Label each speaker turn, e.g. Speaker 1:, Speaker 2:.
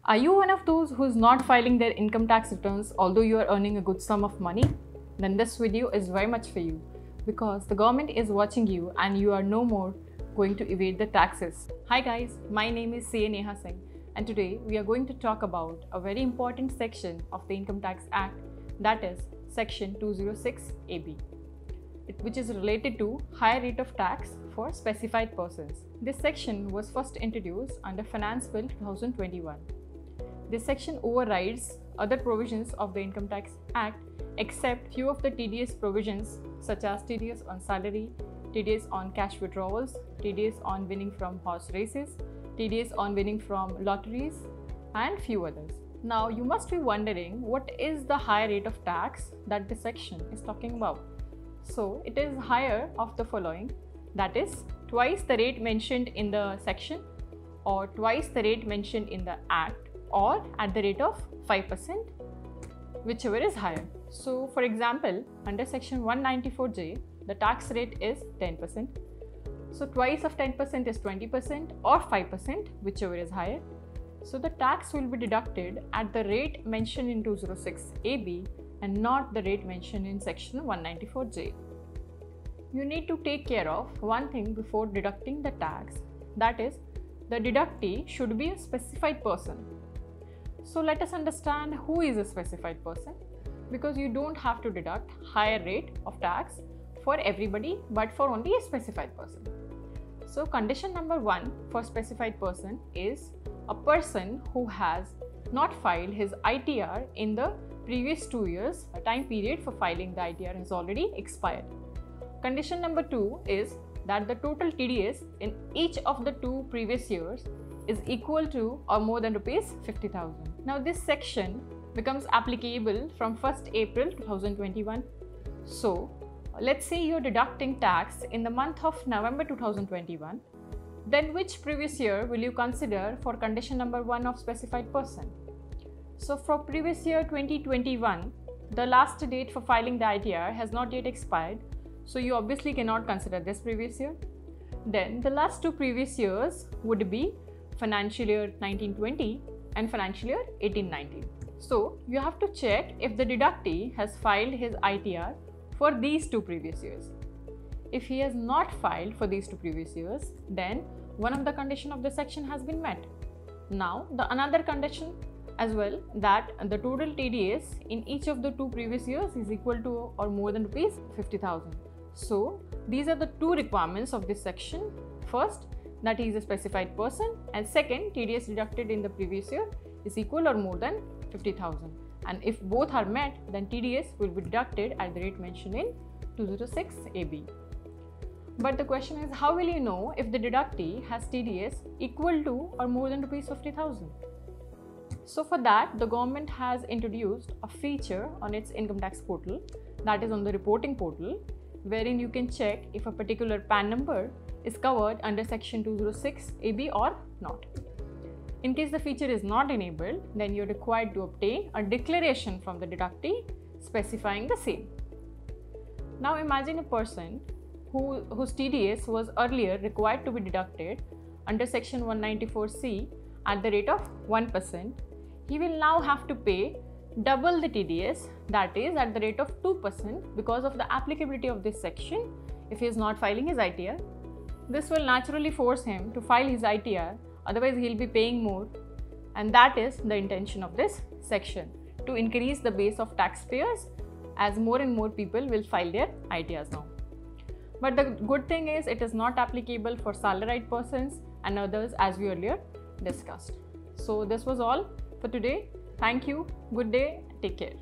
Speaker 1: Are you one of those who's not filing their income tax returns although you are earning a good sum of money? Then this video is very much for you because the government is watching you and you are no more going to evade the taxes. Hi guys, my name is CA Neha Singh and today we are going to talk about a very important section of the Income Tax Act, that is Section 206 AB, which is related to higher rate of tax for specified persons. This section was first introduced under Finance Bill 2021. This section overrides other provisions of the Income Tax Act except few of the TDS provisions such as TDS on salary, TDS on cash withdrawals, TDS on winning from horse races, TDS on winning from lotteries and few others. Now you must be wondering what is the higher rate of tax that this section is talking about. So it is higher of the following, that is twice the rate mentioned in the section or twice the rate mentioned in the Act or at the rate of 5%, whichever is higher. So for example, under section 194J, the tax rate is 10%. So twice of 10% is 20% or 5%, whichever is higher. So the tax will be deducted at the rate mentioned in 206 AB and not the rate mentioned in section 194J. You need to take care of one thing before deducting the tax, that is, the deductee should be a specified person. So let us understand who is a specified person, because you don't have to deduct higher rate of tax for everybody but for only a specified person. So condition number 1 for specified person is a person who has not filed his ITR in the previous 2 years. A time period for filing the ITR has already expired. Condition number 2 is that the total TDS in each of the 2 previous years is equal to or more than rupees 50,000. Now this section becomes applicable from 1st April 2021. So let's say you're deducting tax in the month of November 2021. Then which previous year will you consider for condition number 1 of specified person? So for previous year 2021, the last date for filing the ITR has not yet expired. So you obviously cannot consider this previous year. Then the last 2 previous years would be financial year 1920 and financial year 1819. So you have to check if the deductee has filed his ITR for these 2 previous years. If he has not filed for these 2 previous years, then one of the conditions of the section has been met. Now the another condition as well, that the total TDS in each of the 2 previous years is equal to or more than rupees 50,000. So these are the 2 requirements of this section. First, that he is a specified person, and second, TDS deducted in the previous year is equal or more than 50,000. And if both are met, then TDS will be deducted at the rate mentioned in 206 AB. But the question is, how will you know if the deductee has TDS equal to or more than rupees 50,000? So for that, the government has introduced a feature on its income tax portal, that is on the reporting portal, wherein you can check if a particular PAN number is covered under section 206 AB or not. In case the feature is not enabled, then you are required to obtain a declaration from the deductee specifying the same. Now imagine a person whose TDS was earlier required to be deducted under section 194C at the rate of 1%. He will now have to pay double the TDS, that is at the rate of 2%, because of the applicability of this section if he is not filing his ITR. This will naturally force him to file his ITR, otherwise he will be paying more, and that is the intention of this section, to increase the base of taxpayers as more and more people will file their ITRs now. But the good thing is it is not applicable for salaried persons and others as we earlier discussed. So this was all for today. Thank you, good day, take care.